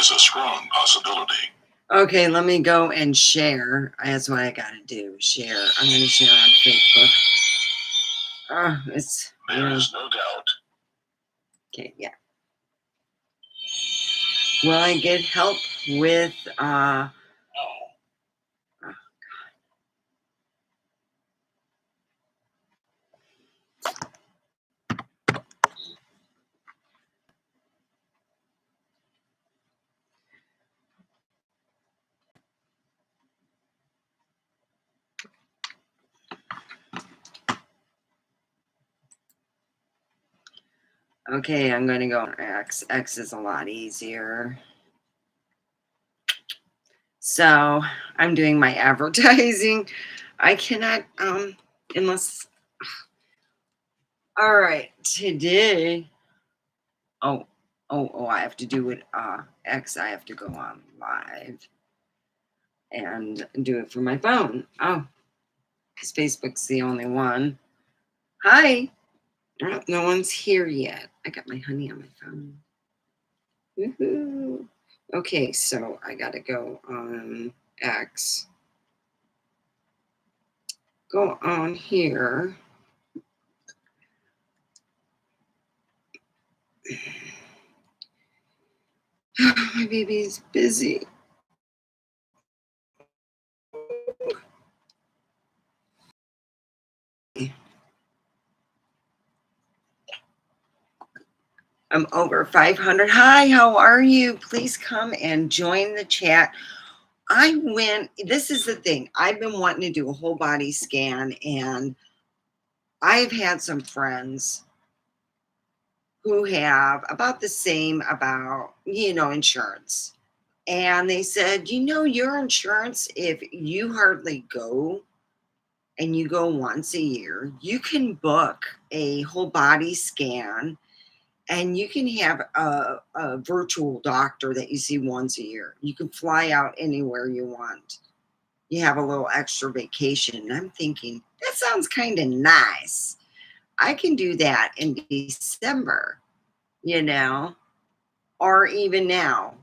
is a strong possibility. Okay, let me go and share. That's what I gotta do. Share. I'm gonna share on Facebook. There is no doubt. Okay, yeah. Will I get help with No. Okay, I'm going to go on X. X is a lot easier. So I'm doing my advertising. I cannot, unless, all right, today, I have to do it, X, I have to go on live and do it from my phone. Oh, because Facebook's the only one. Hi. Oh, no one's here yet. I got my honey on my phone. Woohoo. Okay, so I gotta go on X. Go on here. My baby's busy. I'm over 500. Hi, how are you? Please come and join the chat. This is the thing. I've been wanting to do a whole body scan, and I've had some friends who have about the same about, insurance. And they said, your insurance, if you hardly go and you go once a year, you can book a whole body scan and you can have a virtual doctor that you see once a year. You can fly out anywhere you want. You have a little extra vacation. And I'm thinking, that sounds kind of nice. I can do that in December, or even now,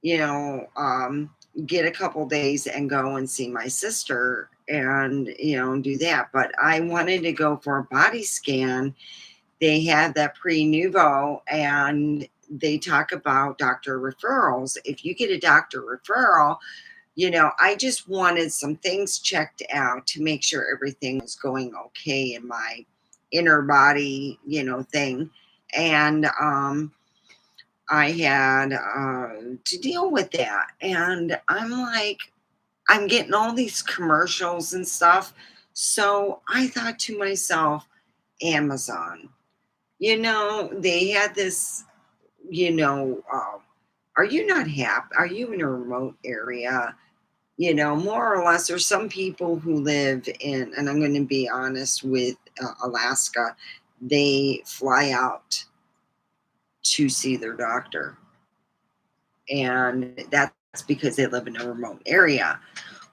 get a couple days and go and see my sister and, do that. But I wanted to go for a body scan. They had that pre-nuvo, and they talk about doctor referrals. If you get a doctor referral, I just wanted some things checked out to make sure everything was going okay in my inner body, thing. And I had to deal with that. And I'm like, I'm getting all these commercials and stuff. So I thought to myself, Amazon, they had this, are you not happy? Are you in a remote area? More or less, there's some people who live in, and I'm going to be honest with Alaska, they fly out to see their doctor. And that's because they live in a remote area.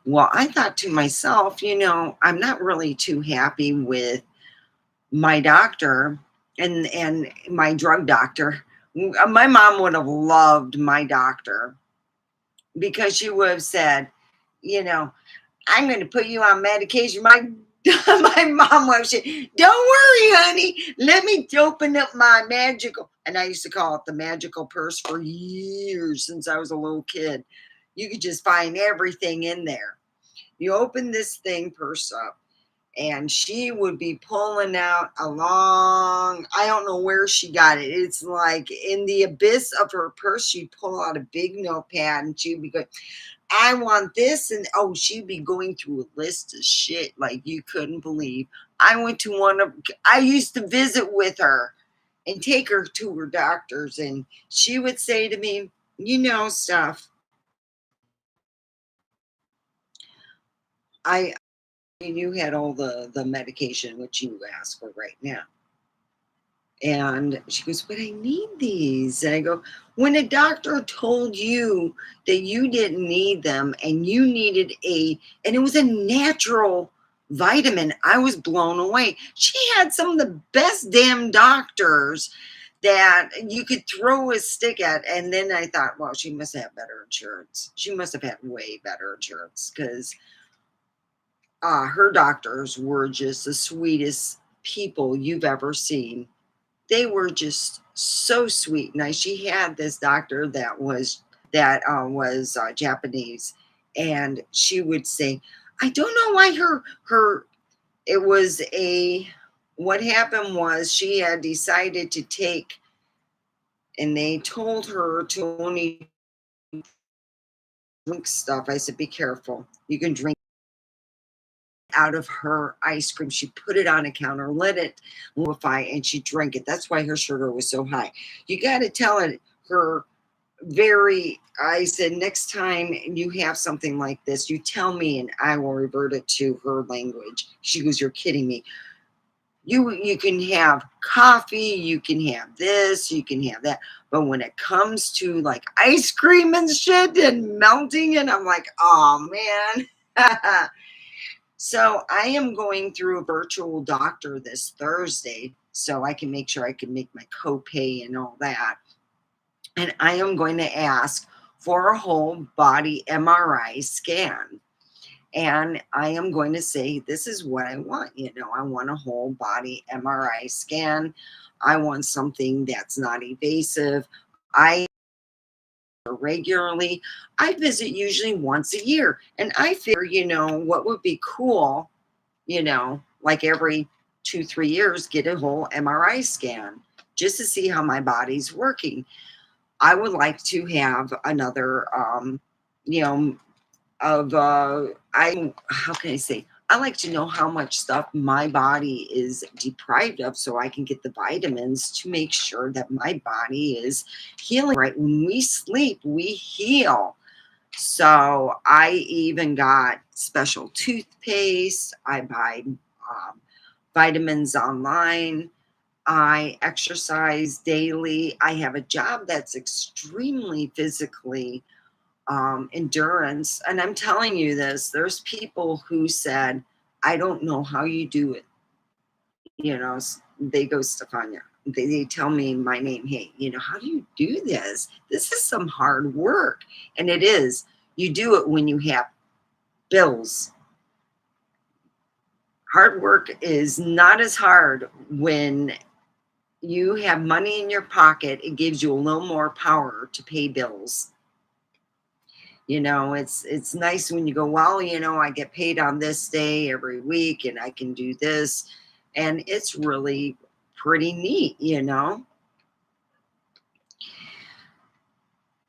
Well, I thought to myself, I'm not really too happy with my doctor and my drug doctor. My mom would have loved my doctor because she would have said, I'm going to put you on medication. My mom would have said, don't worry, honey. Let me open up my magical. And I used to call it the magical purse for years since I was a little kid. You could just find everything in there. You open this purse up, and she would be pulling out a long, I don't know where she got it. It's like in the abyss of her purse, she'd pull out a big notepad and she'd be going, I want this. And she'd be going through a list of shit like you couldn't believe. I used to visit with her and take her to her doctors. And she would say to me, stuff. You had all the medication, which you ask for right now. And she goes, but I need these. And I go, when a doctor told you that you didn't need them and you needed and it was a natural vitamin, I was blown away. She had some of the best damn doctors that you could throw a stick at. And then I thought, well, she must have better insurance. She must have had way better insurance, because her doctors were just the sweetest people you've ever seen. They were just so sweet. Now, she had this doctor that was Japanese, and she would say, I don't know why her it was a what happened was she had decided to take, and they told her to only drink stuff. I said, be careful. You can drink out of her ice cream. She put it on a counter, let it liquefy, and she drank it. That's why her sugar was so high. You got to tell it her I said, next time you have something like this, you tell me and I will revert it to her language. She goes, you're kidding me. You can have coffee, you can have this, you can have that. But when it comes to like ice cream and shit and melting, and I'm like, oh man. So I am going through a virtual doctor this Thursday so I can make sure I can make my copay and all that. And I am going to ask for a whole body MRI scan. And I am going to say, this is what I want. I want a whole body MRI scan. I want something that's not invasive. I regularly, I visit usually once a year. And I figure, what would be cool, like every 2-3 years, get a whole MRI scan just to see how my body's working. I would like to have another, you know, how can I say? I like to know how much stuff my body is deprived of so I can get the vitamins to make sure that my body is healing right. When we sleep, we heal. So I even got special toothpaste. I buy vitamins online. I exercise daily. I have a job that's extremely physically endurance. And I'm telling you this, there's people who said, I don't know how you do it. They go, Stefania, they tell me my name. Hey, how do you do this? This is some hard work. And it is. You do it when you have bills. Hard work is not as hard when you have money in your pocket. It gives you a little more power to pay bills. It's nice when you go, well, I get paid on this day every week and I can do this. And it's really pretty neat.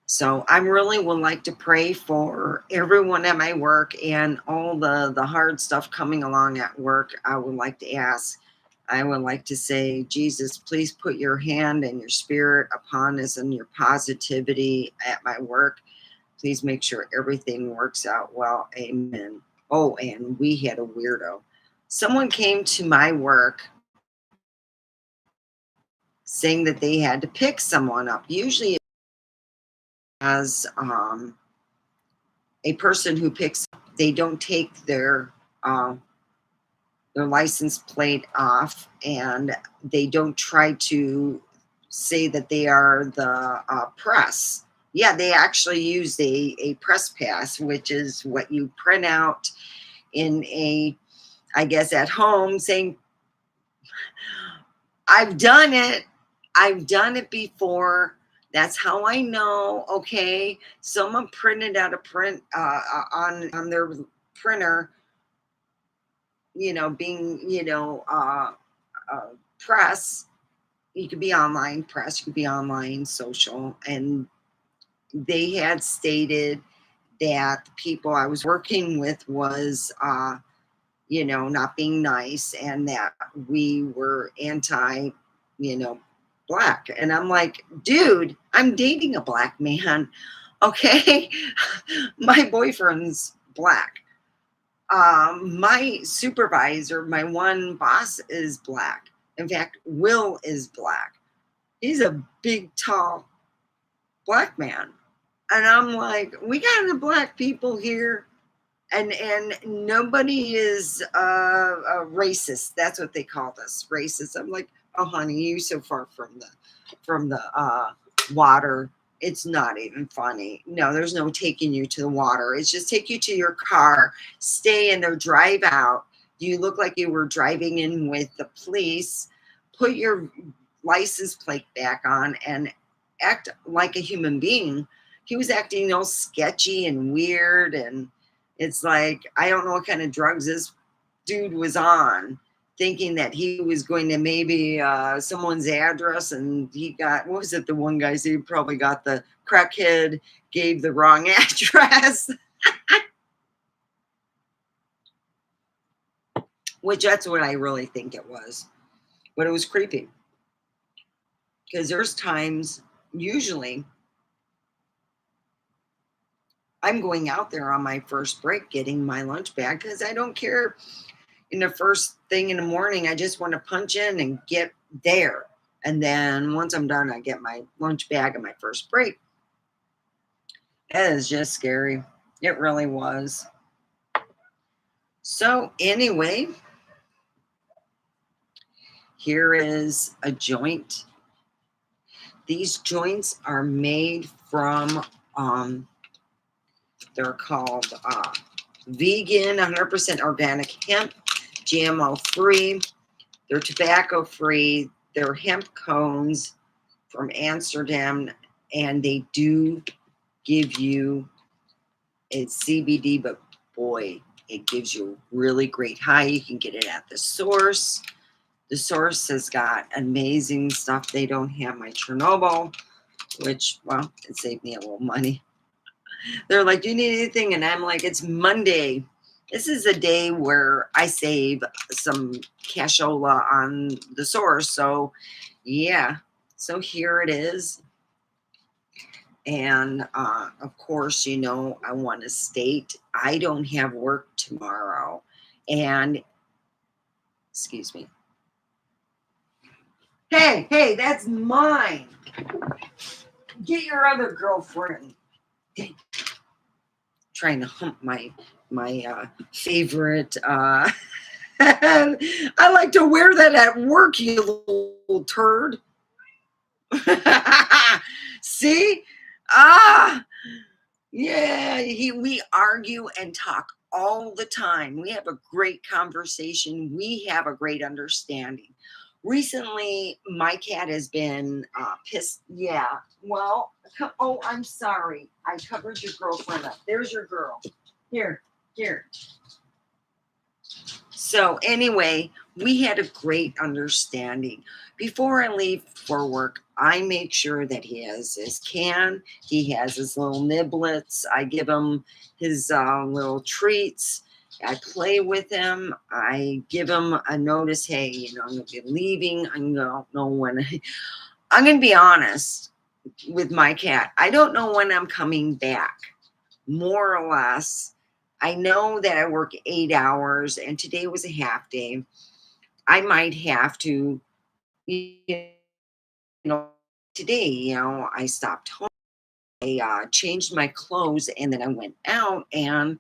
So I really would like to pray for everyone at my work and all the hard stuff coming along at work. I would like to say, Jesus, please put your hand and your spirit upon us and your positivity at my work. Please make sure everything works out well. Amen. Oh, and we had a weirdo. Someone came to my work saying that they had to pick someone up. Usually as a person who picks up, they don't take their license plate off, and they don't try to say that they are the press. Yeah, they actually use a press pass, which is what you print out I guess at home, saying, I've done it. I've done it before. That's how I know. Okay, someone printed out a print on their printer. Being press. You could be online press. You could be online social, and they had stated that the people I was working with was not being nice, and that we were anti, black. And I'm like, dude, I'm dating a black man. Okay. My boyfriend's black. My supervisor, my one boss, is black. In fact, Will is black. He's a big, tall black man. And I'm like, we got the black people here. And nobody is a racist. That's what they called us, racist. I'm like, Oh, honey, you so far from the water. It's not even funny. No, there's no taking you to the water. It's just take you to your car, stay in there, drive out. You look like you were driving in with the police. Put your license plate back on and act like a human being. He was acting all sketchy and weird, and it's like I don't know what kind of drugs this dude was on, thinking that he was going to maybe someone's address, and he got, what was it, the one guy said he probably got the crackhead gave the wrong address. Which that's what I really think it was. But it was creepy, because there's times, usually I'm going out there on my first break getting my lunch bag, because I don't care. In the first thing in the morning, I just want to punch in and get there. And then once I'm done, I get my lunch bag and my first break. It is just scary. It really was. So anyway, here is a joint. These joints are made from, they're called vegan, 100% organic hemp, GMO free. They're tobacco free. They're hemp cones from Amsterdam, and they do give you a CBD, but boy, it gives you a really great high. You can get it at the Source. The Source has got amazing stuff. They don't have my Chernobyl, which, well, it saved me a little money. They're like, do you need anything? And I'm like, it's Monday. This is a day where I save some cashola on the Source. So, yeah. So here it is. And, of course, you know, I want to state I don't have work tomorrow. And, excuse me. Hey, that's mine. Get your other girlfriend. Trying to hump my favorite. I like to wear that at work, you little turd. See? Yeah, we argue and talk all the time. We have a great conversation. We have a great understanding. Recently, my cat has been pissed. Yeah, well, oh, I'm sorry. I covered your girlfriend up. There's your girl. Here. So anyway, we had a great understanding. Before I leave for work, I make sure that he has his can. He has his little niblets. I give him his little treats. I play with him. I give him a notice. Hey, you know, I'm going to be leaving. I don't know when. I'm going to be honest with my cat. I don't know when I'm coming back. More or less, I know that I work 8 hours, and today was a half day. I might have to, you know, today, you know, I stopped home. I changed my clothes, and then I went out and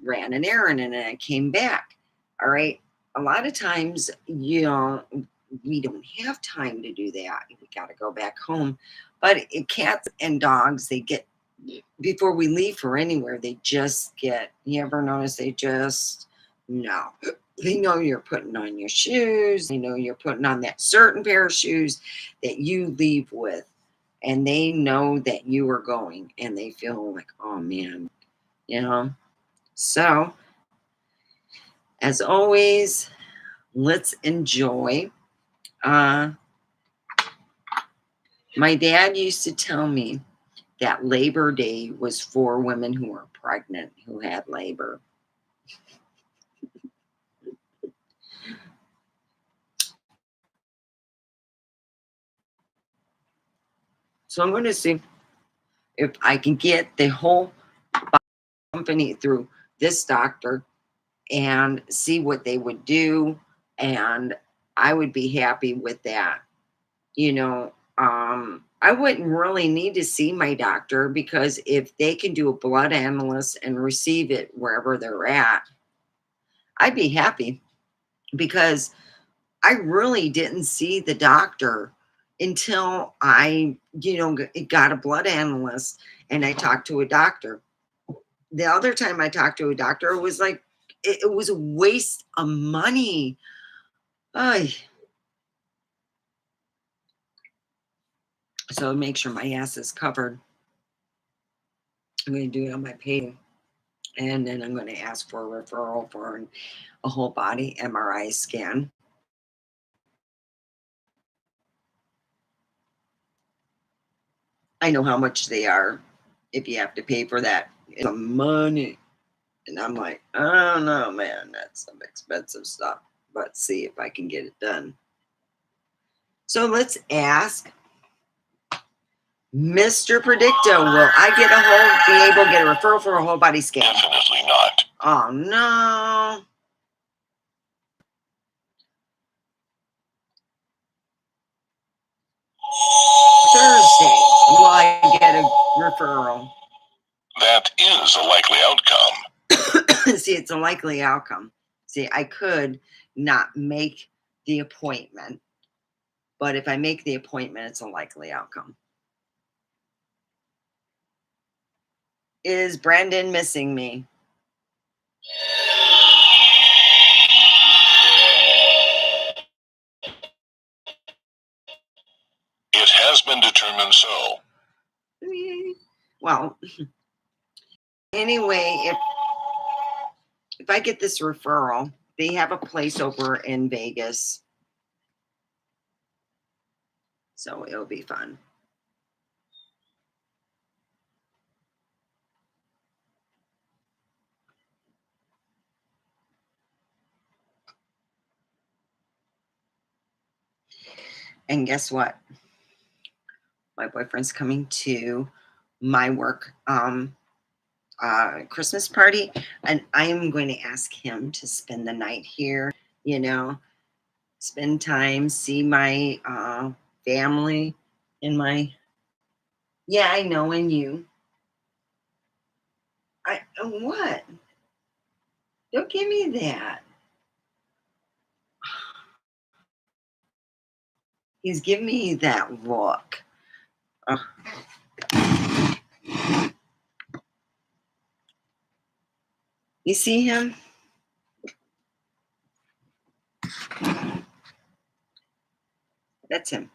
ran an errand, and then I came back. All right. A lot of times, you know, we don't have time to do that. We got to go back home. But cats and dogs, they get, before we leave for anywhere, they just get, you ever notice they just, no. They know you're putting on your shoes. They know you're putting on that certain pair of shoes that you leave with. And they know that you are going, and they feel like, oh man, you know. So, as always, let's enjoy. My dad used to tell me that Labor Day was for women who were pregnant, who had labor. So I'm going to see if I can get the whole company through this doctor and see what they would do. And I would be happy with that. You know, I wouldn't really need to see my doctor, because if they can do a blood analysis and receive it wherever they're at, I'd be happy, because I really didn't see the doctor until I, got a blood analyst and I talked to a doctor. The other time I talked to a doctor, it was like, it was a waste of money. Ay. So make sure my ass is covered. I'm going to do it on my pay. And then I'm going to ask for a referral for a whole body MRI scan. I know how much they are if you have to pay for that. It's money. And I'm like, I don't know, man. That's some expensive stuff. But see if I can get it done. So let's ask Mr. Predicto. Will I be able to get a referral for a whole body scan? Definitely not. Oh no. Thursday. Will I get a referral? That is a likely outcome. See, it's a likely outcome. See, I could not make the appointment, but if I make the appointment, it's a likely outcome. Is Brandon missing me? It has been determined so. Well, anyway, if I get this referral, they have a place over in Vegas. So it'll be fun. And guess what? My boyfriend's coming to my work Christmas party, and I am going to ask him to spend the night here, spend time, see my family and yeah, I know, and you. What? Don't give me that. He's giving me that look. You see him? That's him.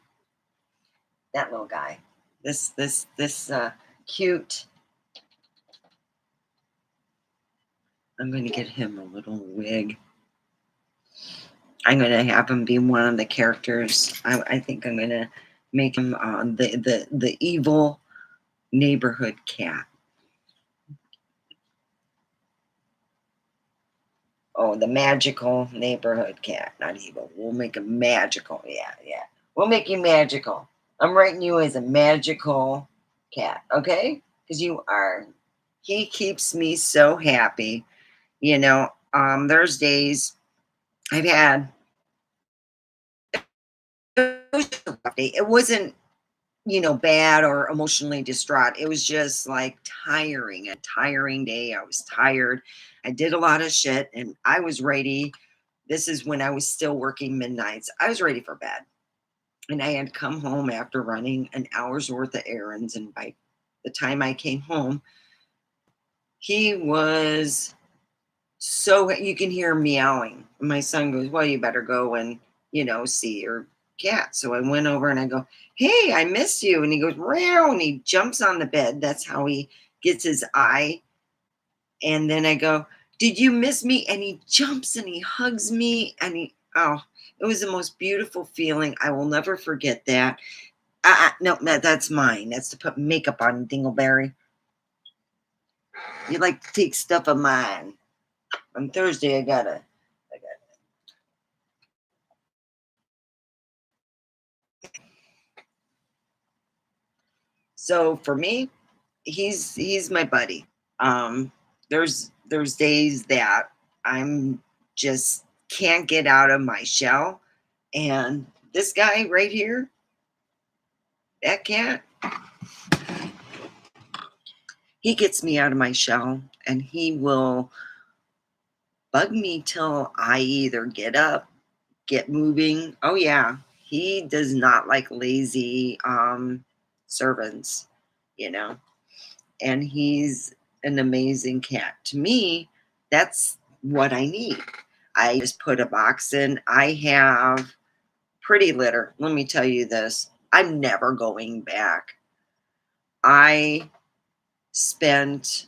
That little guy. This cute. I'm going to get him a little wig. I'm going to have him be one of the characters. I think I'm going to make him the evil neighborhood cat. Oh, the magical neighborhood cat. Not evil. We'll make him magical. Yeah. We'll make you magical. I'm writing you as a magical cat, okay? Because you are. He keeps me so happy. There's days I've had. It wasn't, bad or emotionally distraught. It was just like a tiring day. I was tired. I did a lot of shit and I was ready. This is when I was still working midnights. I was ready for bed. And I had come home after running an hour's worth of errands. And by the time I came home, he was so, you can hear him meowing. My son goes, well, you better go and, see your cat. So I went over and I go, hey, I miss you. And he goes, meow, and he jumps on the bed. That's how he gets his eye. And then I go, did you miss me? And he jumps and he hugs me. And it was the most beautiful feeling. I will never forget that. No, that's mine. That's to put makeup on, Dingleberry. You like to take stuff of mine. On Thursday, I got So for me, he's my buddy. There's days that I'm just can't get out of my shell, and this guy right here, that cat, he gets me out of my shell, and he will bug me till I either get up, get moving. Oh yeah, he does not like lazy servants, you know. And he's an amazing cat. To me, that's what I need. I just put a box in. I have Pretty Litter. Let me tell you this. I'm never going back. I spent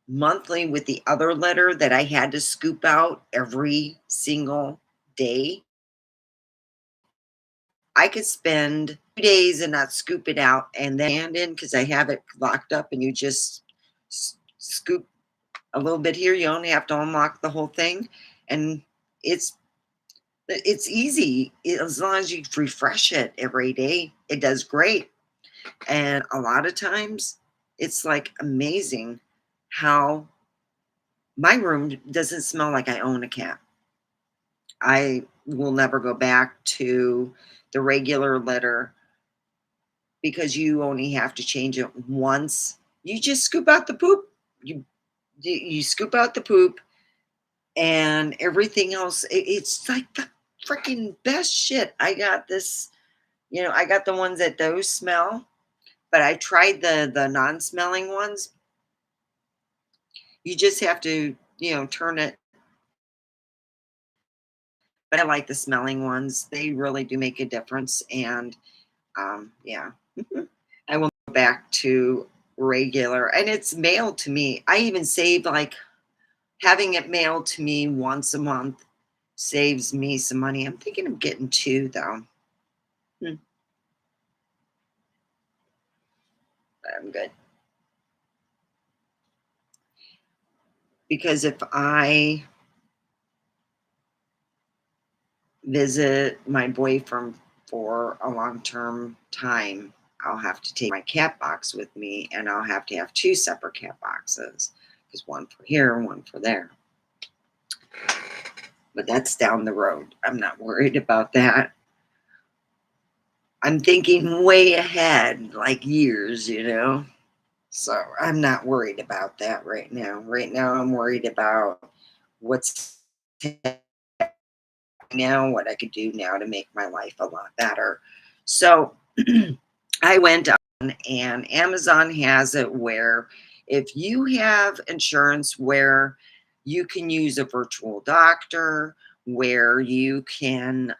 monthly with the other litter that I had to scoop out every single day. I could spend 2 days and not scoop it out and then hand in because I have it locked up and you just scoop a little bit here. You only have to unlock the whole thing. And it's it's easy as long as you refresh it every day. It does great. And a lot of times it's like amazing how my room doesn't smell like I own a cat. I will never go back to the regular litter because you only have to change it once. You just scoop out the poop. You scoop out the poop and everything else. It's like the freaking best shit. I got this, I got the ones that those smell, but I tried the non-smelling ones. You just have to, turn it. But I like the smelling ones. They really do make a difference. And yeah, I will go back to regular, and it's mailed to me. I even saved like having it mailed to me once a month saves me some money. I'm thinking of getting two though. Hmm, but I'm good because if I visit my boyfriend for a long term time, I'll have to take my cat box with me and I'll have to have two separate cat boxes because one for here and one for there. But that's down the road. I'm not worried about that. I'm thinking way ahead, like years. So I'm not worried about that right now. Right now, I'm worried about what's now, what I could do now to make my life a lot better. So I went on, and Amazon has it where if you have insurance where you can use a virtual doctor, where you can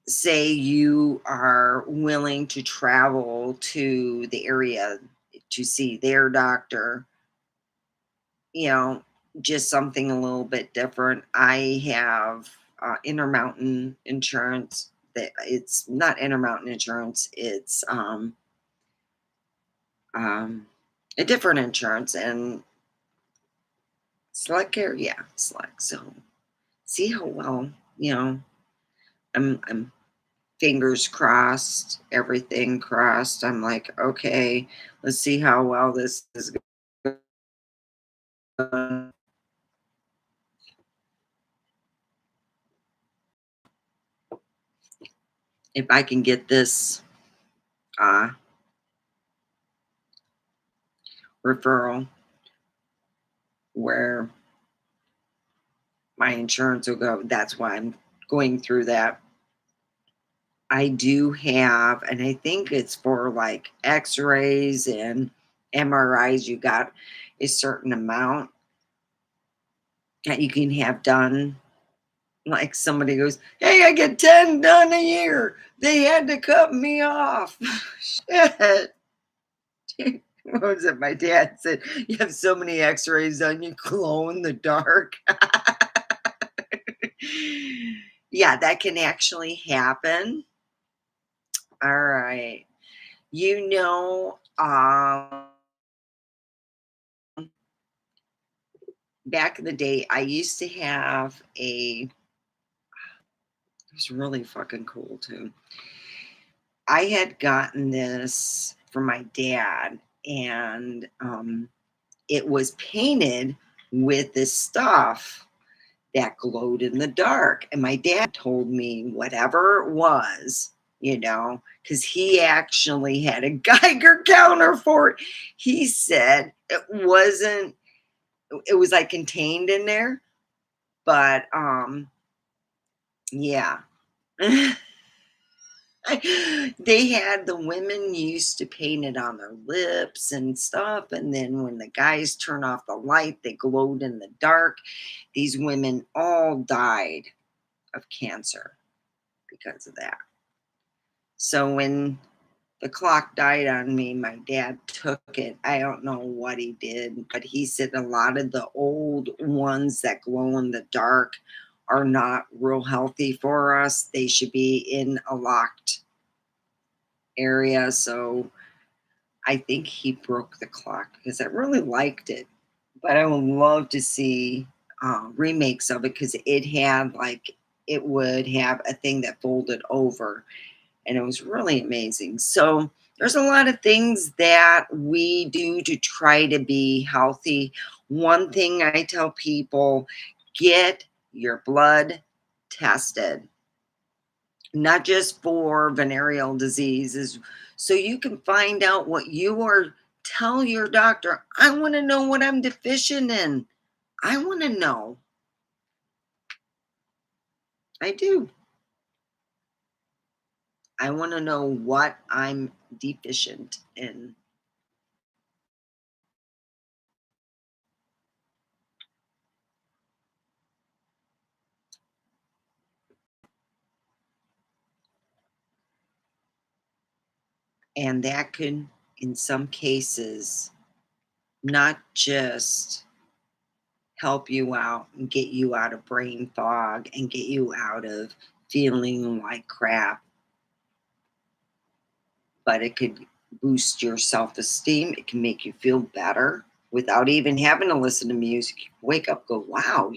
say you are willing to travel to the area to see their doctor, you know, just something a little bit different. I have Intermountain Insurance. That it's not Intermountain Insurance. It's um, a different insurance and Select Care. Yeah, Select. So see how well I'm fingers crossed, everything crossed. I'm like, okay, let's see how well this is going. If I can get this uh, referral where my insurance will go, that's why I'm going through that. I do have, and I think it's for like x-rays and MRIs, you got a certain amount that you can have done. Like somebody goes, hey, I get 10 done a year. They had to cut me off. Shit. What was it? My dad said, you have so many x-rays done, you glow in the dark. Yeah, that can actually happen. All right. Back in the day, I used to have it was really fucking cool too. I had gotten this from my dad, and it was painted with this stuff that glowed in the dark. And my dad told me whatever it was, because he actually had a Geiger counter for it. He said it wasn't it was like contained in there, but yeah. They had the women used to paint it on their lips and stuff, and then when the guys turn off the light, they glowed in the dark. These women all died of cancer because of that. So when the clock died on me, my dad took it. I don't know what he did, but he said a lot of the old ones that glow in the dark are not real healthy for us. They should be in a locked area. So I think he broke the clock because I really liked it. But I would love to see remakes of it because it would have a thing that folded over, and it was really amazing. So there's a lot of things that we do to try to be healthy. One thing I tell people, get your blood tested, not just for venereal diseases, so you can find out what you are. Tell your doctor, I want to know what I'm deficient in. I want to know. I do. I want to know what I'm deficient in. And that could, in some cases, not just help you out and get you out of brain fog and get you out of feeling like crap, but it could boost your self-esteem. It can make you feel better without even having to listen to music. You wake up, go, wow,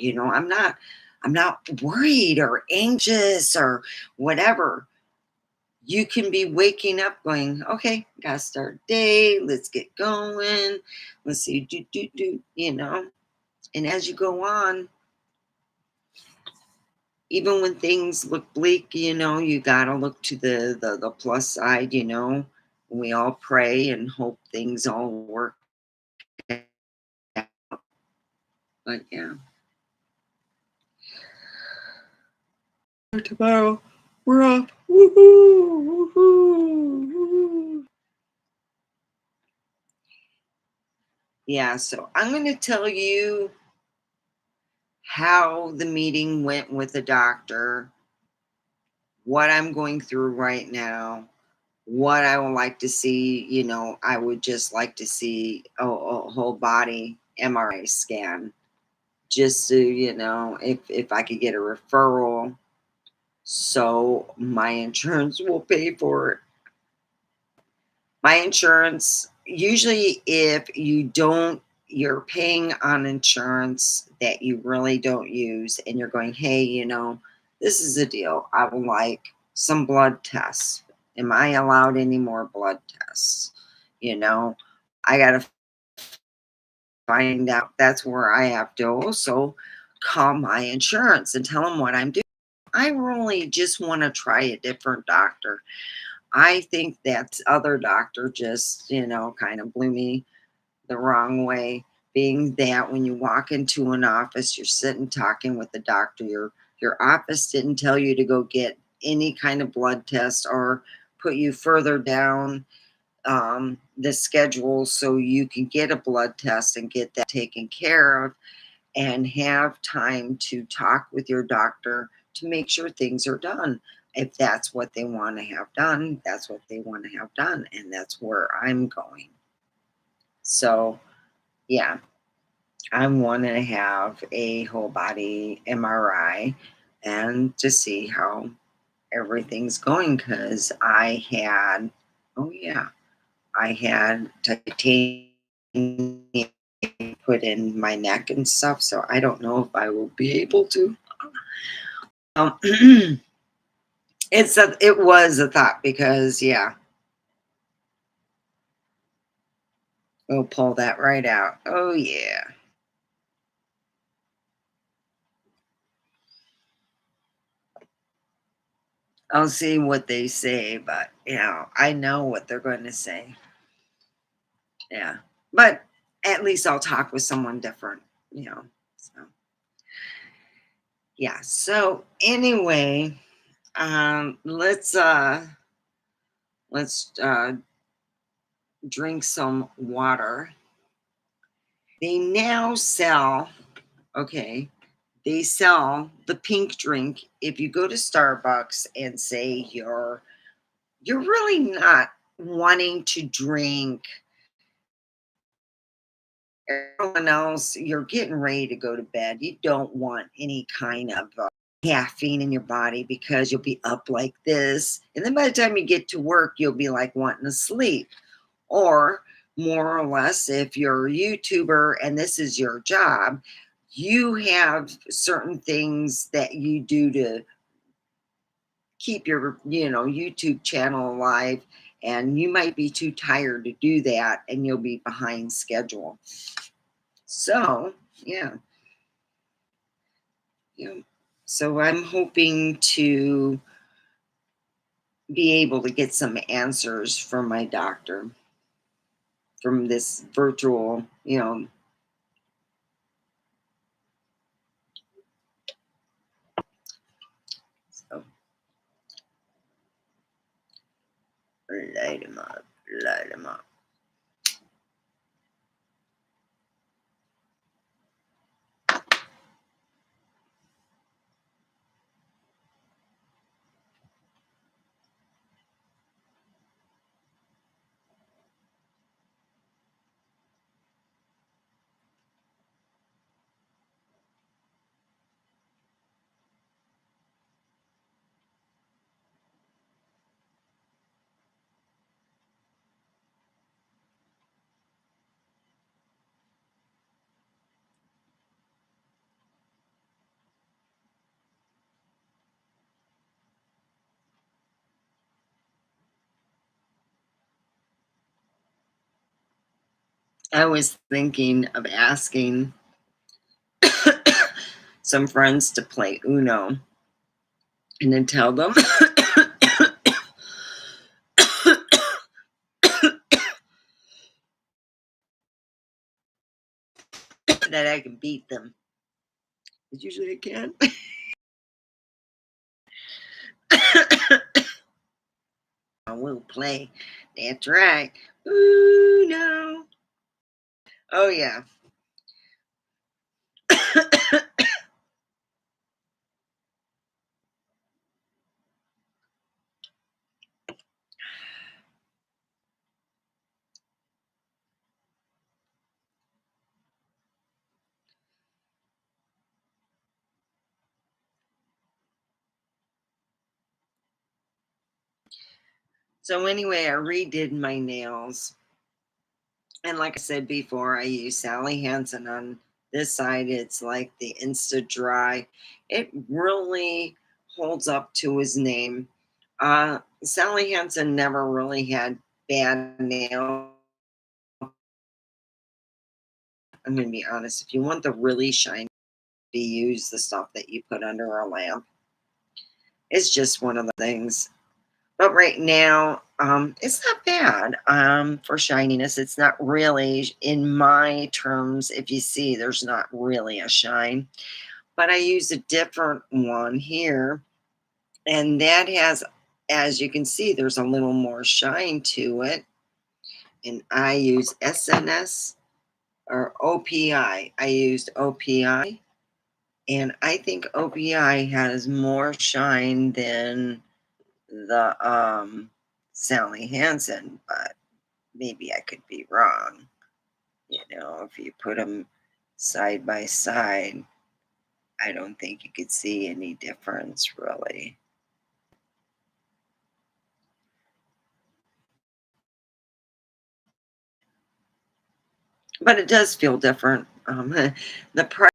I'm not worried or anxious or whatever. You can be waking up going, okay, gotta start day, let's get going, let's see, do. And as you go on, even when things look bleak, you gotta look to the plus side. We all pray and hope things all work out. But yeah. Tomorrow we're off. Woohoo! Woohoo! Woohoo! Yeah, so I'm gonna tell you how the meeting went with the doctor, what I'm going through right now, what I would like to see. I would just like to see a whole body MRI scan, just so if I could get a referral, so my insurance will pay for it. My insurance, usually, if you're paying on insurance that you really don't use, and you're going, hey, this is a deal. I would like some blood tests. Am I allowed any more blood tests? You know, I got to find out. That's where I have to also call my insurance and tell them what I'm doing. I really just want to try a different doctor. I think that other doctor just, kind of blew me the wrong way, being that when you walk into an office, you're sitting talking with the doctor. Your office didn't tell you to go get any kind of blood test or put you further down the schedule so you can get a blood test and get that taken care of and have time to talk with your doctor to make sure things are done. If that's what they want to have done, that's what they want to have done. And that's where I'm going. So, yeah, I want to have a whole body MRI and to see how everything's going, because I had titanium put in my neck and stuff. So I don't know if I will be able to. Um, it was a thought because, yeah, we'll pull that right out. Oh, yeah. I'll see what they say, but, I know what they're going to say. Yeah. But at least I'll talk with someone different. you know, so yeah. So anyway, let's drink some water. They now sell, okay, they sell the pink drink. If you go to Starbucks and say you're really not wanting to drink everyone else, you're getting ready to go to bed. You don't want any kind of caffeine in your body because you'll be up like this. And then by the time you get to work, you'll be like wanting to sleep. Or more or less, if you're a YouTuber and this is your job, you have certain things that you do to keep your, YouTube channel alive, and you might be too tired to do that and you'll be behind schedule. So, yeah. Yeah. So I'm hoping to be able to get some answers from my doctor from this virtual, so light him up, light him up. I was thinking of asking some friends to play Uno and then tell them that I can beat them. But usually I can. I will play. That's right. Uno. Oh, yeah. So, anyway, I redid my nails. And like I said before, I use Sally Hansen on this side. It's like the Insta Dry. It really holds up to his name. Sally Hansen never really had bad nails. I'm going to be honest. If you want the really shiny, use the stuff that you put under a lamp. It's just one of the things. But right now, it's not bad for shininess. It's not really, in my terms, if you see, there's not really a shine. But I use a different one here. And that has, as you can see, there's a little more shine to it. And I use SNS or OPI. I used OPI. And I think OPI has more shine than the Sally Hansen, but maybe I could be wrong. If you put them side by side, I don't think you could see any difference really. But it does feel different. The price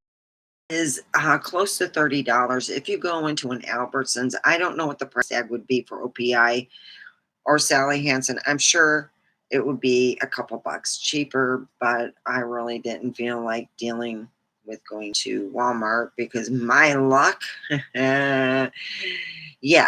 is close to $30. If you go into an Albertsons, I don't know what the price tag would be for OPI or Sally Hansen. I'm sure it would be a couple bucks cheaper, but I really didn't feel like dealing with going to Walmart because my luck, yeah,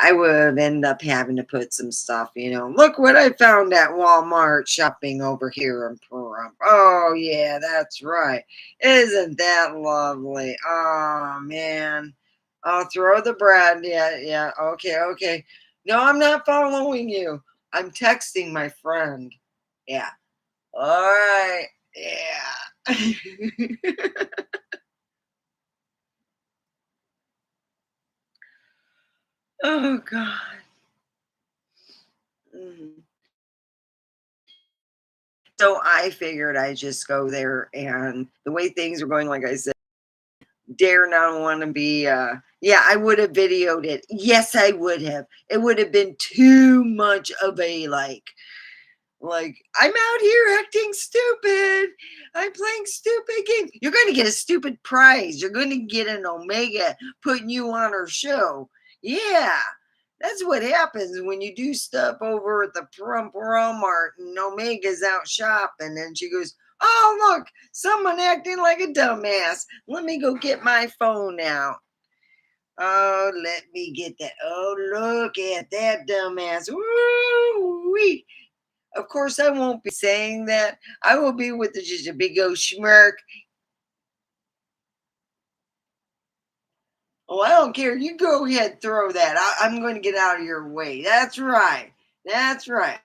I would end up having to put some stuff, look what I found at Walmart shopping over here in Peru. Prump. Oh, yeah, that's right. Isn't that lovely? Oh, man. I'll throw the bread. Yeah, yeah. Okay, okay. No, I'm not following you. I'm texting my friend. Yeah. All right. Yeah. Oh, God. Mhm. So I figured I'd just go there, and the way things are going, like I said, dare not want to be yeah, I would have videoed it. Yes, I would have. It would have been too much of a like I'm out here acting stupid. I'm playing stupid games. You're going to get a stupid prize. You're going to get an Omega putting you on her show. Yeah. That's what happens when you do stuff over at the Prump Walmart and Omega's out shopping. And she goes, "Oh, look, someone acting like a dumbass. Let me go get my phone out. Oh, let me get that. Oh, look at that dumbass. Woo-wee. Of course, I won't be saying that. I will be with just a big old smirk. Oh, I don't care. You go ahead, throw that. I'm going to get out of your way. That's right. That's right.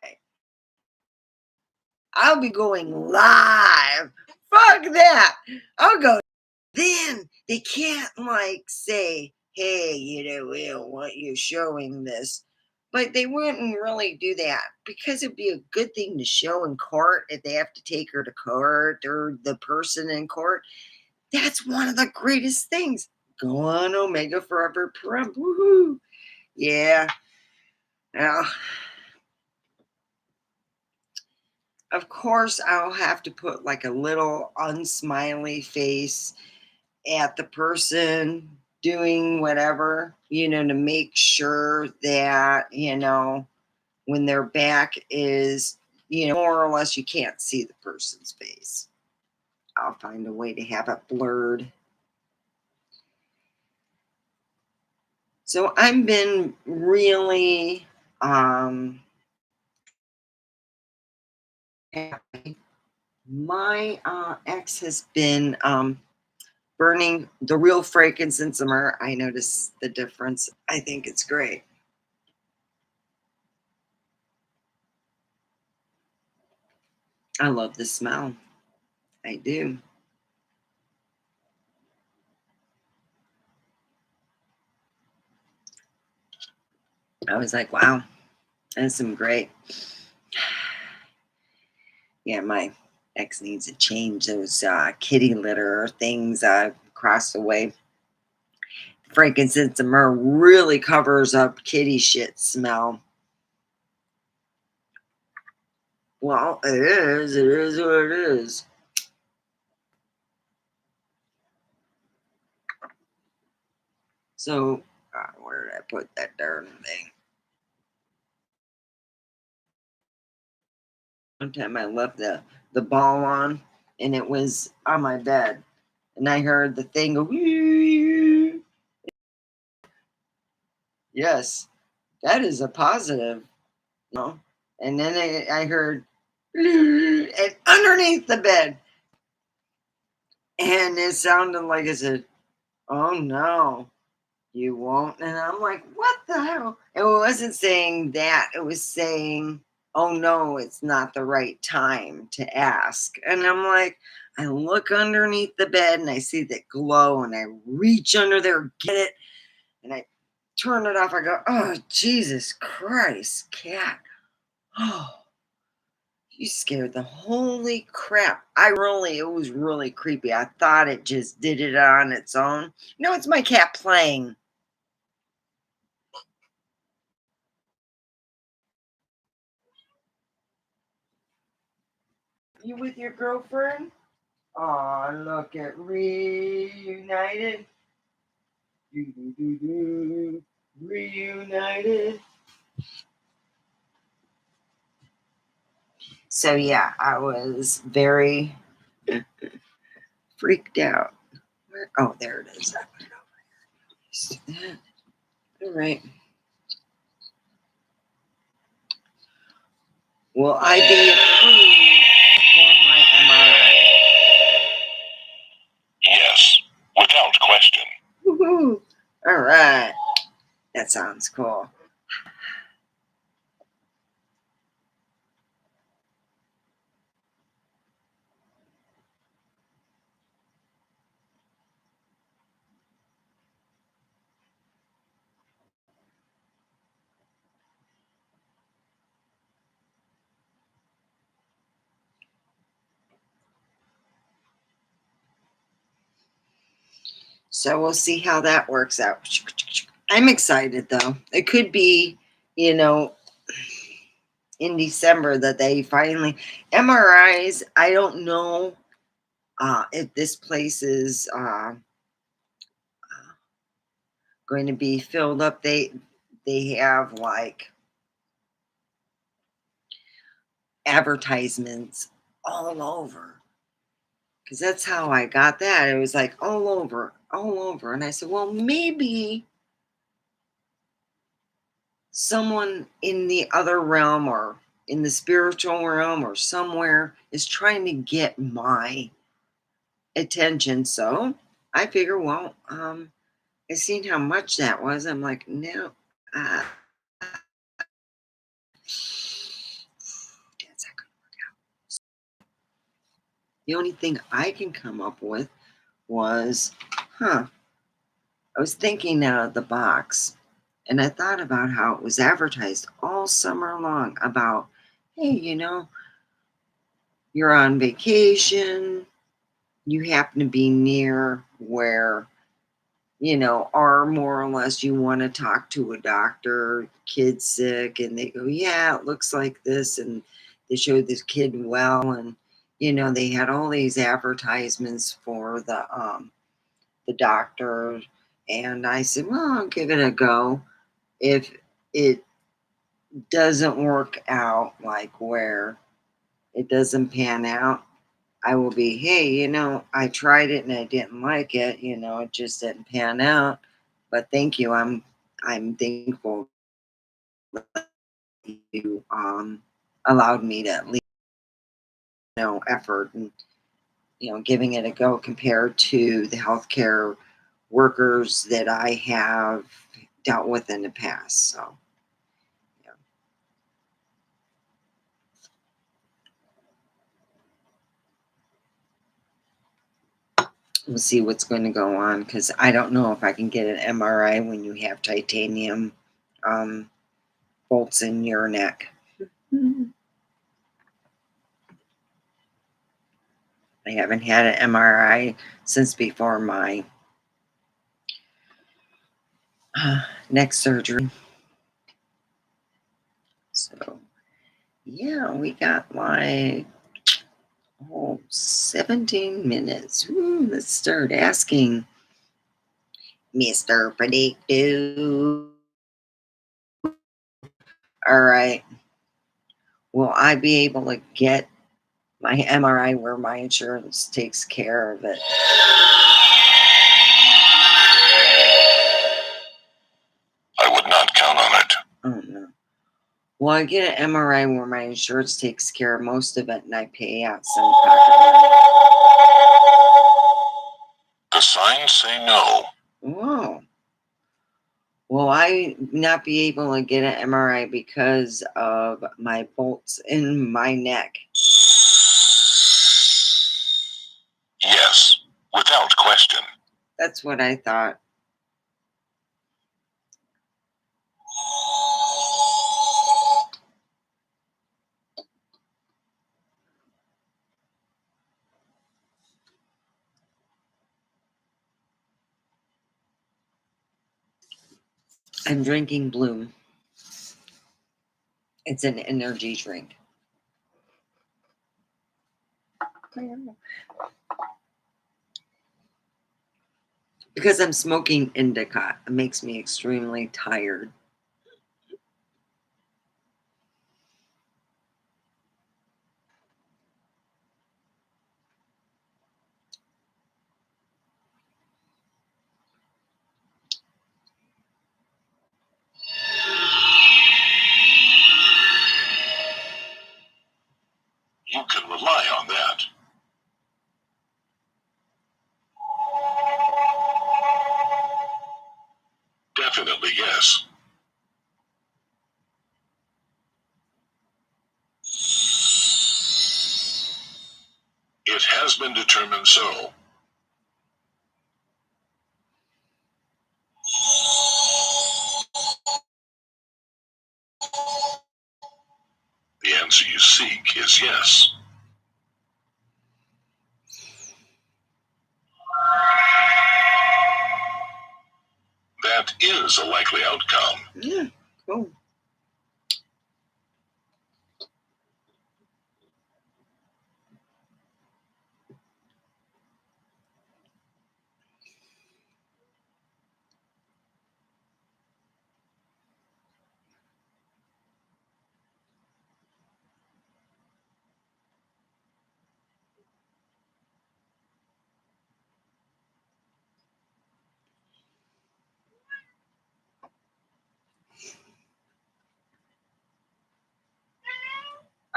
I'll be going live. Fuck that. I'll go. Then they can't like say, "Hey, we don't want you showing this." But they wouldn't really do that because it'd be a good thing to show in court if they have to take her to court or the person in court. That's one of the greatest things. Go on, Omega Forever Prump. Woohoo. Yeah. Now, of course, I'll have to put like a little unsmiley face at the person doing whatever, to make sure that, when their back is, more or less you can't see the person's face. I'll find a way to have it blurred. So I've been really happy. My ex has been burning the real frankincense and myrrh. I notice the difference. I think it's great. I love the smell. I do. I was like, wow, that's some great. Yeah, my ex needs to change those kitty litter things across the way. Frankincense and myrrh really covers up kitty shit smell. Well, it is. It is what it is. So, where did I put that darn thing? One time I left the ball on, and it was on my bed, and I heard the thing go. Yes, that is a positive. And then I heard and underneath the bed, and it sounded like it said, "Oh no, you won't." And I'm like, "What the hell?" It wasn't saying that. It was saying, "Oh no, it's not the right time to ask." And I'm like, I look underneath the bed and I see that glow, and I reach under there, get it, and I turn it off. I go, "Oh Jesus Christ, cat! Oh." You scared the holy crap. It was really creepy. I thought it just did it on its own. No, it's my cat playing. You with your girlfriend? Aw, look at reunited. Do. Reunited. So yeah, I was very freaked out. Oh, there it is. I put it over there. All right. Will I be approved for my Woohoo! All right. That sounds cool. So we'll see how that works out. I'm excited though. It could be, you know, in December that they finally MRIs. I don't know if this place is going to be filled up. They have like advertisements all over because that's how I got that. It was like all over, all over, and I said, well, maybe someone in the other realm or in the spiritual realm or somewhere is trying to get my attention. So I figure, well, I seen how much that was. I'm like, no, uh, that's not good. The only thing I can come up with was, I was thinking out of the box, and I thought about how it was advertised all summer long about, hey, you're on vacation, you happen to be near where, or more or less you want to talk to a doctor, kid's sick, and they go, yeah, it looks like this. And they showed this kid well, and, they had all these advertisements for the doctor. And I said, well, I'll give it a go. If it doesn't work out, like where it doesn't pan out, I will be, hey, I tried it and I didn't like it. It just didn't pan out. But thank you. I'm thankful that you allowed me to at least effort and giving it a go compared to the healthcare workers that I have dealt with in the past. So yeah. We'll see what's going to go on because I don't know if I can get an MRI when you have titanium bolts in your neck. I haven't had an MRI since before my neck surgery. So, yeah, we got like 17 minutes. Ooh, let's start asking Mr. Predictive. All right. Will I be able to get my MRI where my insurance takes care of it? I would not count on it. Oh, no. Well, I get an MRI where my insurance takes care of most of it and I pay out some pocket money. The signs say no. Whoa. Will I not be able to get an MRI because of my bolts in my neck? Yes, without question. That's what I thought. I'm drinking Bloom. It's an energy drink. Because I'm smoking indica, it makes me extremely tired. You can rely on that. Definitely yes. It has been determined so. The answer you seek is yes. That is a likely outcome. Yeah, cool.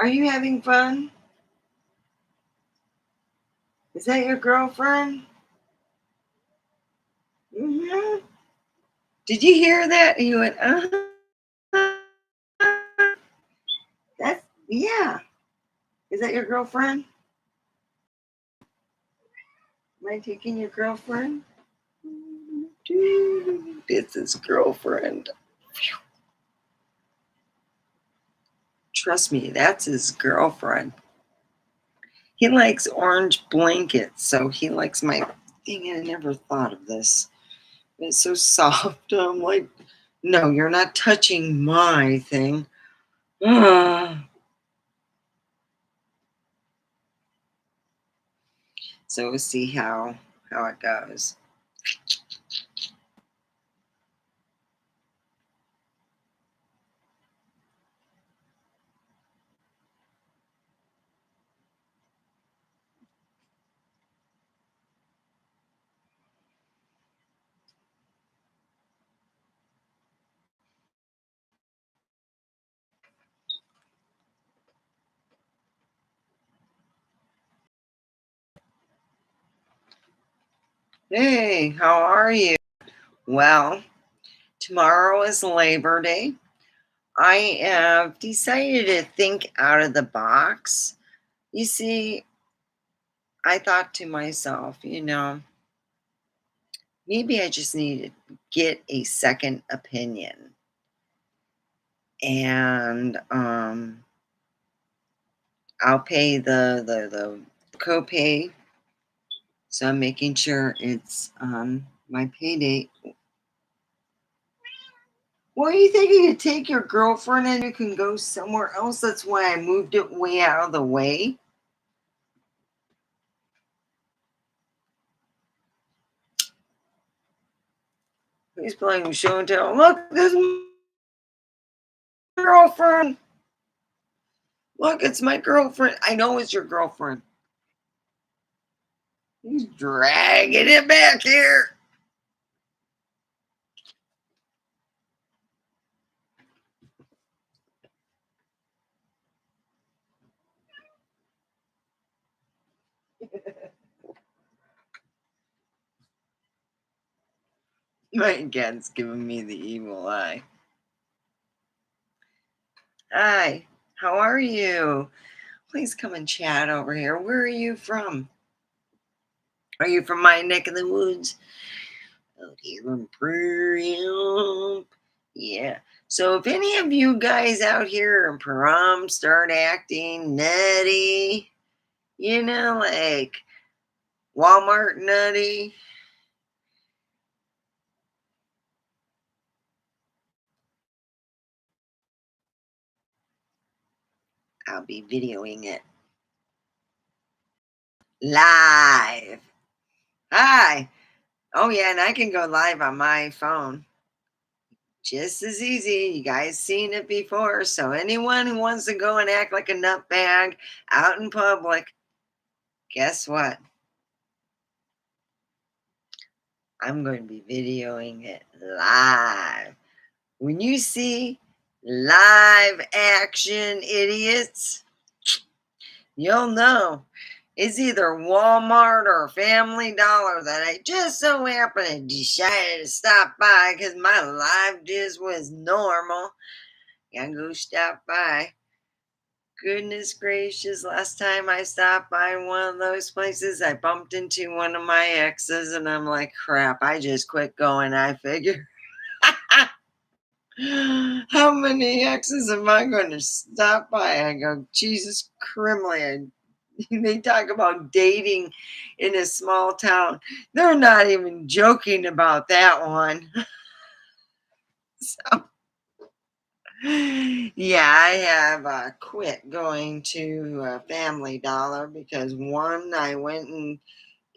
Are you having fun? Is that your girlfriend? Mm-hmm. Did you hear that? And you went, That's, yeah. Is that your girlfriend? Am I taking your girlfriend? It's his girlfriend. Trust me, that's his girlfriend. He likes orange blankets, so he likes my thing. I never thought of this. It's so soft. I'm like, no, you're not touching my thing. So we'll see how it goes. Hey, how are you? Well, tomorrow is Labor Day. I have decided to think out of the box. You see, I thought to myself, maybe I just need to get a second opinion. And I'll pay the copay. So I'm making sure it's my pay date. Well, you think you could take your girlfriend and you can go somewhere else? That's why I moved it way out of the way. He's playing show and tell. Look, this is my girlfriend. Look, it's my girlfriend. I know it's your girlfriend. He's dragging it back here. My cat's giving me the evil eye. Hi, how are you? Please come and chat over here. Where are you from? Are you from my neck of the woods? Oh, here in Prairie. Yeah. So if any of you guys out here in Pahrump start acting nutty, like Walmart nutty, I'll be videoing it live. Hi. Oh, yeah, and I can go live on my phone. Just as easy. You guys seen it before. So anyone who wants to go and act like a nutbag out in public, guess what? I'm going to be videoing it live. When you see live action idiots, you'll know It's either Walmart or Family Dollar that I just so happened to decide to stop by because my life just was normal. Gotta go stop by. Goodness gracious, last time I stopped by one of those places, I bumped into one of my exes, and I'm like, crap, I just quit going. I figure, how many exes am I going to stop by? I go, Jesus Crimley. They talk about dating in a small town. They're not even joking about that one. So, yeah, I have quit going to Family Dollar because one, I went and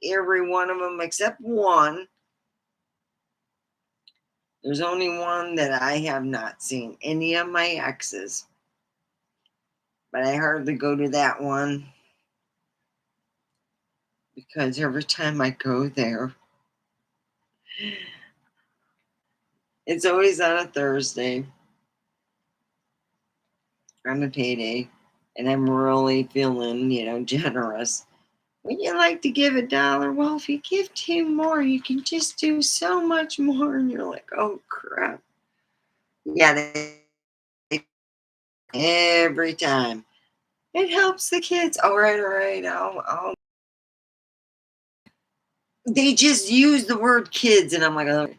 every one of them except one. There's only one that I have not seen any of my exes, but I hardly go to that one because every time I go there, it's always on a Thursday on a payday, and I'm really feeling, generous. Would you like to give $1? Well, if you give two more, you can just do so much more. And you're like, oh crap. Yeah, every time. It helps the kids. All right, all right. They just use the word kids, and I'm like, oh,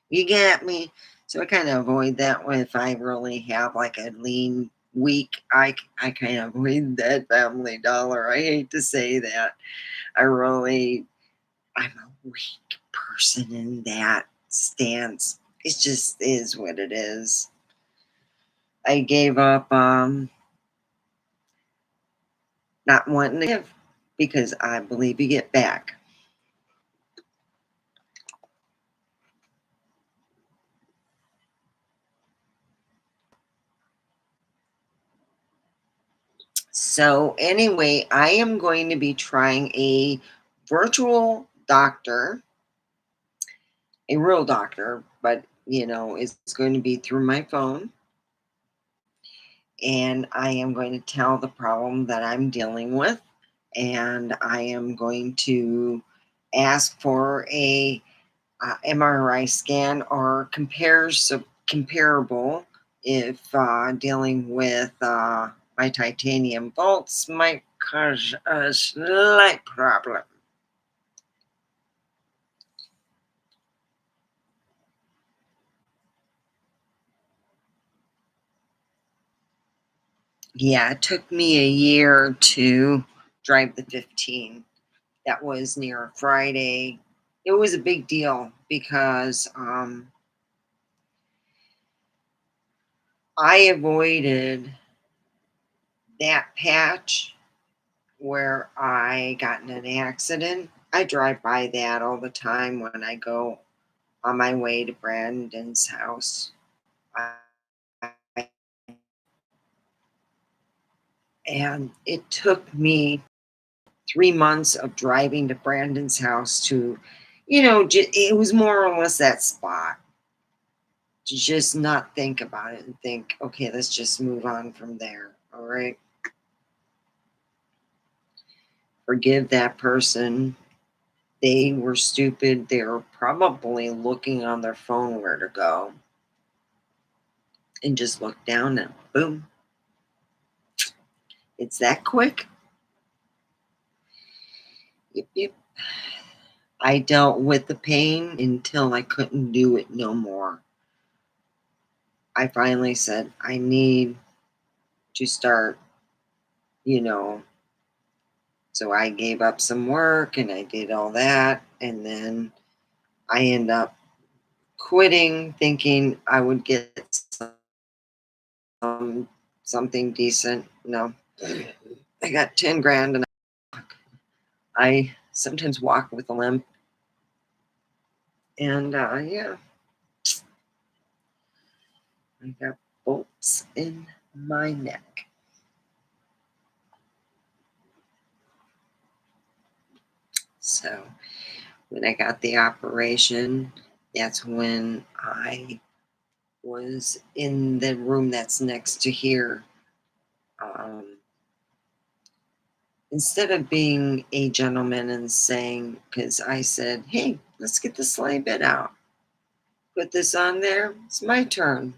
you get me. So I kind of avoid that one if I really have like a lean week. I kind of avoid that Family Dollar. I hate to say that. I'm a weak person in that stance. It just is what it is. I gave up not wanting to give because I believe you get back. So anyway, I am going to be trying a virtual doctor, a real doctor, but it's going to be through my phone. And I am going to tell the problem that I'm dealing with. And I am going to ask for a MRI scan or comparable if dealing with my titanium bolts might cause a slight problem. Yeah, it took me a year to drive the 15. That was near Friday. It was a big deal because I avoided that patch where I got in an accident. I drive by that all the time when I go on my way to Brandon's house. I, and it took me 3 months of driving to Brandon's house to, it was more or less that spot to just not think about it and think, okay, let's just move on from there. All right. Forgive that person. They were stupid. They were probably looking on their phone where to go and just look down and boom. It's that quick. Yep, yep. I dealt with the pain until I couldn't do it no more. I finally said, I need to start, you know. So I gave up some work and I did all that. And then I end up quitting thinking I would get something decent. No, I got 10 grand and I sometimes walk with a limp. And yeah, I got bolts in my neck. So when I got the operation, that's when I was in the room that's next to here. Um, instead of being a gentleman and saying, because I said, hey, let's get the sleigh bed out. Put this on there. It's my turn.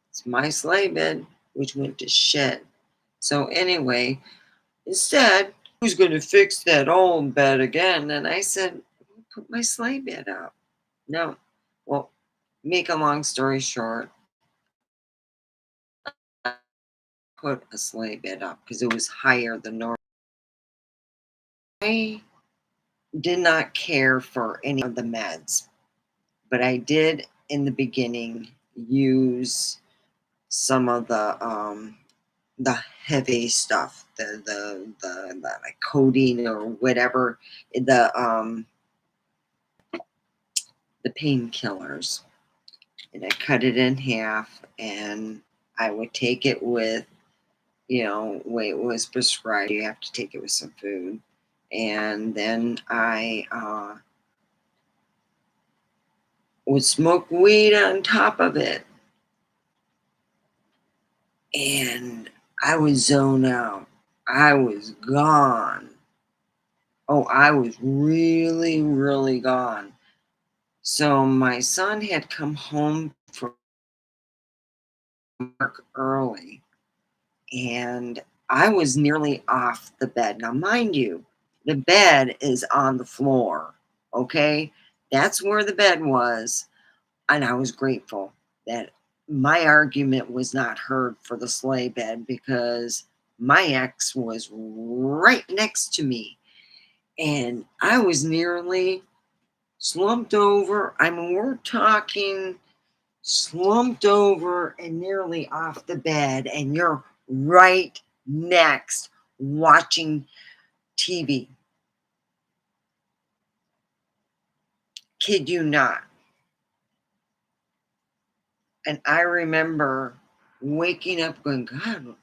It's my sleigh bed, which went to shit. So anyway, instead, who's going to fix that old bed again? And I said, put my sleigh bed up. No. Well, make a long story short, I put a sleigh bed up because it was higher than normal. I did not care for any of the meds, but I did in the beginning use some of the heavy stuff, the like codeine or whatever, the the painkillers, and I cut it in half, and I would take it with, way it was prescribed. You have to take it with some food, and then I would smoke weed on top of it, and I would zone out. I was gone. Oh, I was really, really gone. So my son had come home from work early, and I was nearly off the bed. Now, mind you, the bed is on the floor, okay? That's where the bed was, and I was grateful that my argument was not heard for the sleigh bed because my ex was right next to me, and I was nearly slumped over. I mean, we're talking slumped over and nearly off the bed, and you're right next watching TV. Kid you not. And I remember waking up going, God,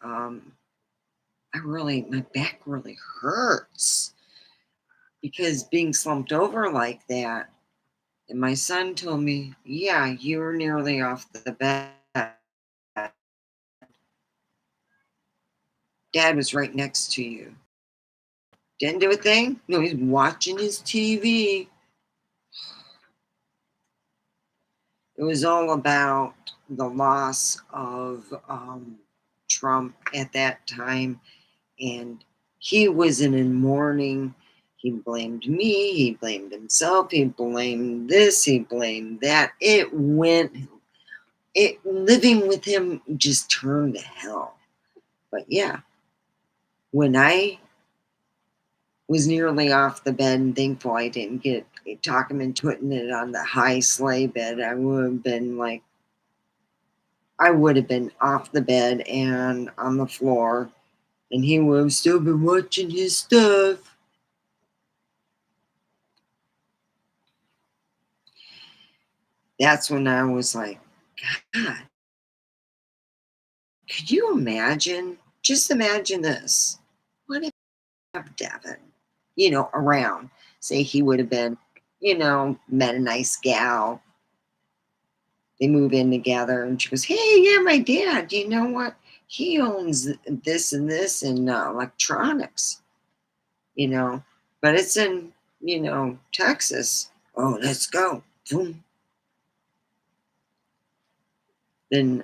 my back really hurts because being slumped over like that. And my son told me, yeah, you were nearly off the bed. Dad was right next to you. Didn't do a thing? No, he's watching his TV. It was all about the loss of Trump at that time, and he was in mourning. He blamed me, he blamed himself, he blamed this, he blamed that. Living with him just turned to hell. But yeah, when I was nearly off the bed and thankful I didn't talk him into putting it on the high sleigh bed, I would have been off the bed and on the floor, and he would have still been watching his stuff. That's when I was like, God, could you imagine? Just imagine this. What if I have Devin, around? Say he would have been, met a nice gal. They move in together, and she goes, hey, yeah, my dad, you know what? He owns this and this in electronics, you know, but it's in, Texas. Oh, let's go. Boom. Then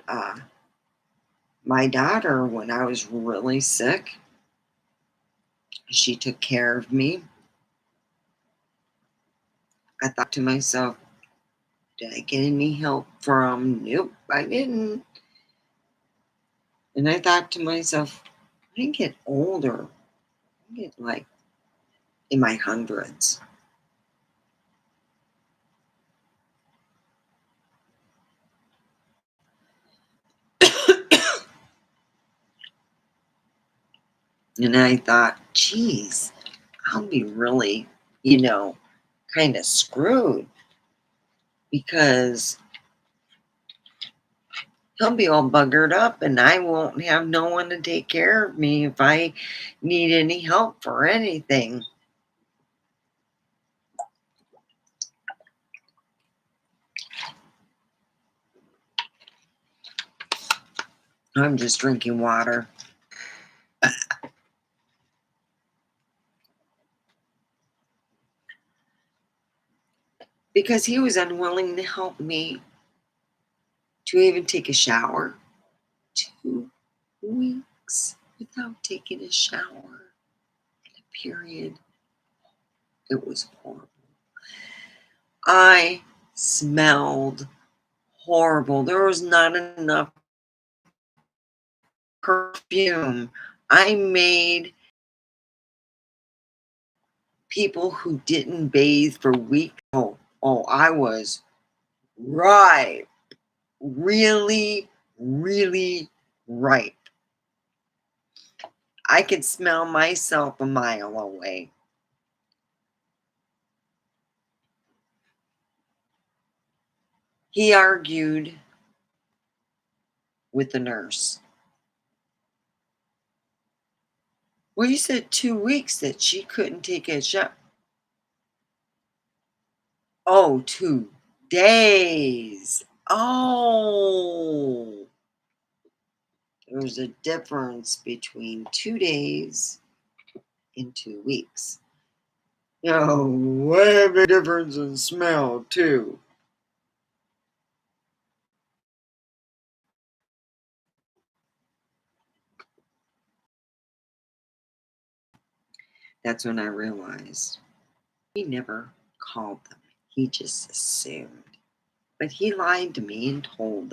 my daughter, when I was really sick, she took care of me. I thought to myself, did I get any help from? Nope, I didn't. And I thought to myself, when I get older, I get like in my hundreds. And I thought, geez, I'll be really, kind of screwed because he'll be all buggered up and I won't have no one to take care of me if I need any help for anything. I'm just drinking water. because he was unwilling to help me to even take a shower. 2 weeks without taking a shower. Period. It was horrible. I smelled horrible. There was not enough perfume. I made people who didn't bathe for weeks. Oh, I was ripe. Really, really ripe. I could smell myself a mile away. He argued with the nurse. Well, you said 2 weeks that she couldn't take a shower. Oh, 2 days. Oh, there's a difference between 2 days and 2 weeks. Oh, way of a difference in smell, too. That's when I realized he never called them. He just assumed. But he lied to me and told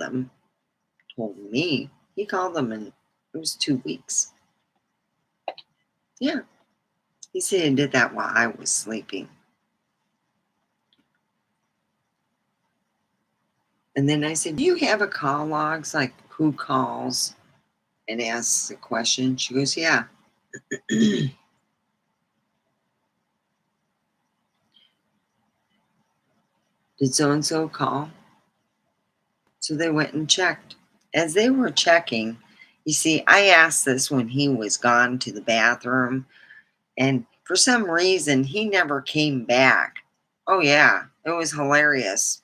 me he called them, and it was 2 weeks. Yeah, he said he did that while I was sleeping. And then I said, "Do you have a call logs? Like who calls and asks a question?" She goes, "Yeah." Did so and so call? So they went and checked. As they were checking, you see, I asked this when he was gone to the bathroom, and for some reason, he never came back. Oh, yeah, it was hilarious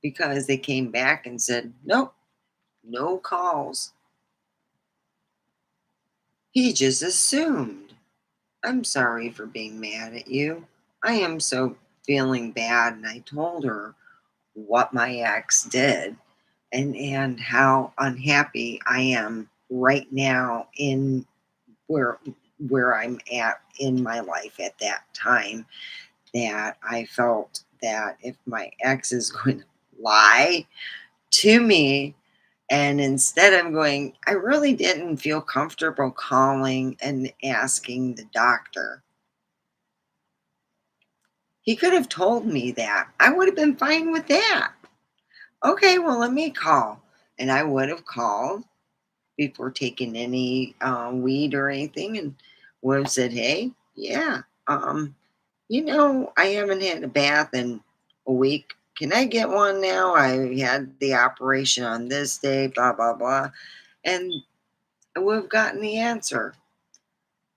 because they came back and said, "Nope, no calls." He just assumed. "I'm sorry for being mad at you. I am so feeling bad." And I told her what my ex did and how unhappy I am right now in where where I'm at in my life at that time, that I felt that if my ex is going to lie to me, and instead of going, I really didn't feel comfortable calling and asking the doctor. He could have told me that. I would have been fine with that. Okay, well, let me call. And I would have called before taking any weed or anything and would have said, "Hey, yeah, I haven't had a bath in a week. Can I get one now? I had the operation on this day, blah, blah, blah." And I would have gotten the answer.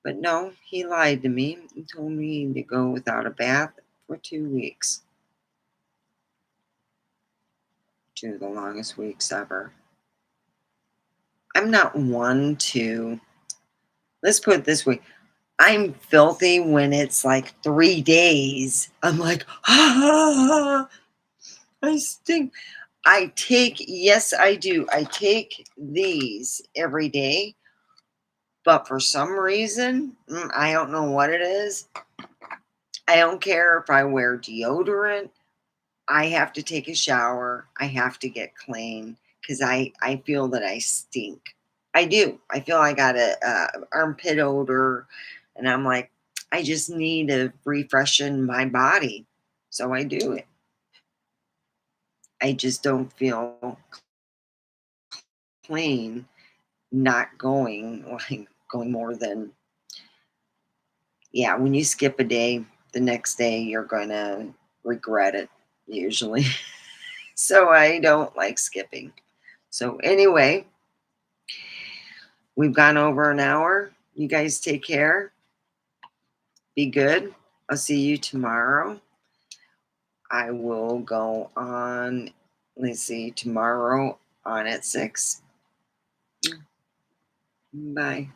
But no, he lied to me and told me to go without a bath for 2 weeks. 2 of the longest weeks ever. I'm not one to, let's put it this way, I'm filthy when it's like 3 days. I'm like, ah, I stink. Yes, I do. I take these every day, but for some reason, I don't know what it is. I don't care if I wear deodorant. I have to take a shower. I have to get clean because I feel that I stink. I do. I feel I got a armpit odor, and I'm like, I just need to refreshen my body, so I do it. I just don't feel clean not going, like going more than, yeah. When you skip a day, the next day you're gonna regret it usually. So I don't like skipping. So anyway, we've gone over an hour. You guys take care. Be good. I'll see you tomorrow. I will go on, let's see, tomorrow on at 6. Bye.